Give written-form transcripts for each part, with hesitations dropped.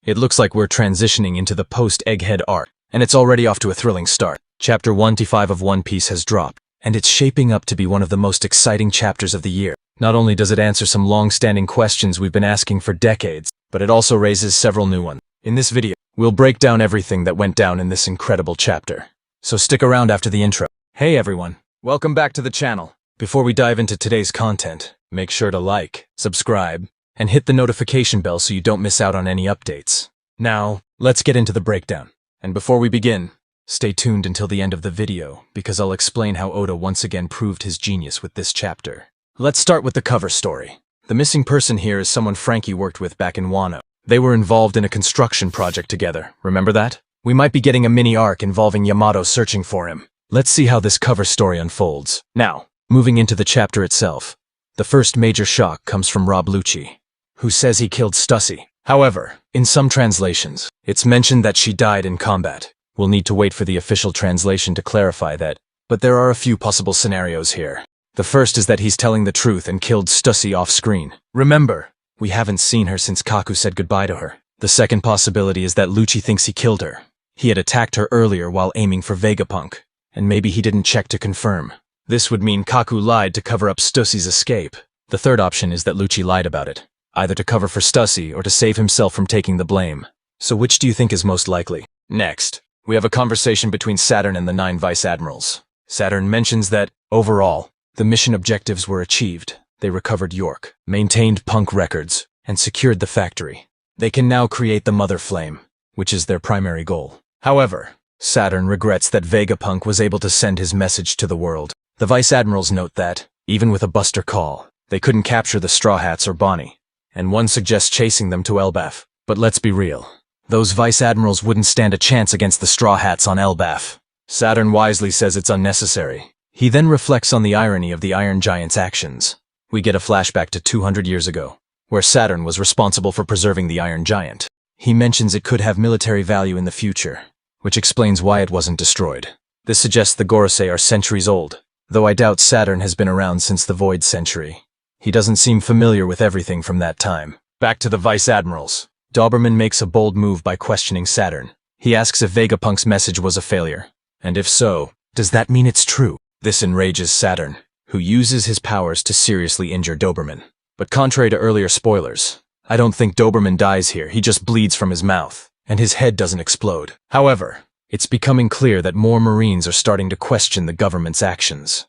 It looks like we're transitioning into the post-Egghead arc, and it's already off to a thrilling start. Chapter 1-5 of One Piece has dropped, and it's shaping up to be one of the most exciting chapters of the year. Not only does it answer some long-standing questions we've been asking for decades, but it also raises several new ones. In this video, we'll break down everything that went down in this incredible chapter. So stick around after the intro. Hey everyone, welcome back to the channel. Before we dive into today's content, make sure to like, subscribe, and hit the notification bell so you don't miss out on any updates. Now, let's get into the breakdown. And before we begin, stay tuned until the end of the video, because I'll explain how Oda once again proved his genius with this chapter. Let's start with the cover story. The missing person here is someone Frankie worked with back in Wano. They were involved in a construction project together, remember that? We might be getting a mini arc involving Yamato searching for him. Let's see how this cover story unfolds. Now, moving into the chapter itself, the first major shock comes from Rob Lucci, who says he killed Stussy. However, in some translations, it's mentioned that she died in combat. We'll need to wait for the official translation to clarify that, but there are a few possible scenarios here. The first is that he's telling the truth and killed Stussy off-screen. Remember, we haven't seen her since Kaku said goodbye to her. The second possibility is that Lucci thinks he killed her. He had attacked her earlier while aiming for Vegapunk, and maybe he didn't check to confirm. This would mean Kaku lied to cover up Stussy's escape. The third option is that Lucci lied about it, either to cover for Stussy or to save himself from taking the blame. So which do you think is most likely? Next, we have a conversation between Saturn and the 9 Vice Admirals. Saturn mentions that, overall, the mission objectives were achieved. They recovered York, maintained Punk records, and secured the factory. They can now create the Mother Flame, which is their primary goal. However, Saturn regrets that Vegapunk was able to send his message to the world. The Vice Admirals note that, even with a Buster Call, they couldn't capture the Straw Hats or Bonnie, and one suggests chasing them to Elbaf. But let's be real. Those Vice Admirals wouldn't stand a chance against the Straw Hats on Elbaf. Saturn wisely says it's unnecessary. He then reflects on the irony of the Iron Giant's actions. We get a flashback to 200 years ago, where Saturn was responsible for preserving the Iron Giant. He mentions it could have military value in the future, which explains why it wasn't destroyed. This suggests the Gorosei are centuries old, though I doubt Saturn has been around since the Void Century. He doesn't seem familiar with everything from that time. Back to the Vice Admirals. Doberman makes a bold move by questioning Saturn. He asks if Vegapunk's message was a failure, and if so, does that mean it's true? This enrages Saturn, who uses his powers to seriously injure Doberman. But contrary to earlier spoilers, I don't think Doberman dies here, he just bleeds from his mouth, and his head doesn't explode. However, it's becoming clear that more Marines are starting to question the government's actions.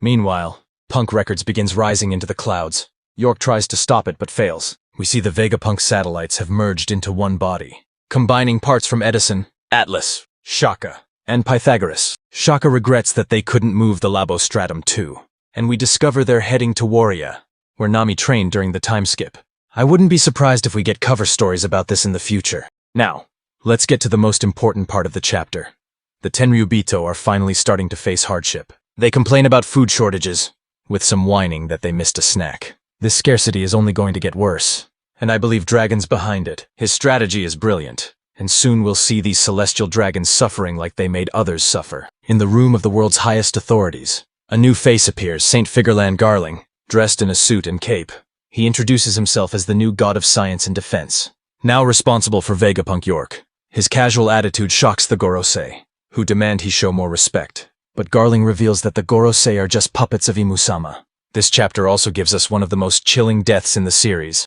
Meanwhile, Punk Records begins rising into the clouds. York tries to stop it but fails. We see the Vegapunk satellites have merged into one body, combining parts from Edison, Atlas, Shaka, and Pythagoras. Shaka regrets that they couldn't move the Labostratum too, and we discover they're heading to Waria, where Nami trained during the time skip. I wouldn't be surprised if we get cover stories about this in the future. Now, let's get to the most important part of the chapter. The Tenryubito are finally starting to face hardship. They complain about food shortages, with some whining that they missed a snack. This scarcity is only going to get worse, and I believe Dragon's behind it. His strategy is brilliant, and soon we'll see these celestial dragons suffering like they made others suffer. In the room of the world's highest authorities, a new face appears, St. Figurland Garling, dressed in a suit and cape. He introduces himself as the new god of science and defense, now responsible for Vegapunk York. His casual attitude shocks the Gorosei, who demand he show more respect. But Garling reveals that the Gorosei are just puppets of Imusama. This chapter also gives us one of the most chilling deaths in the series.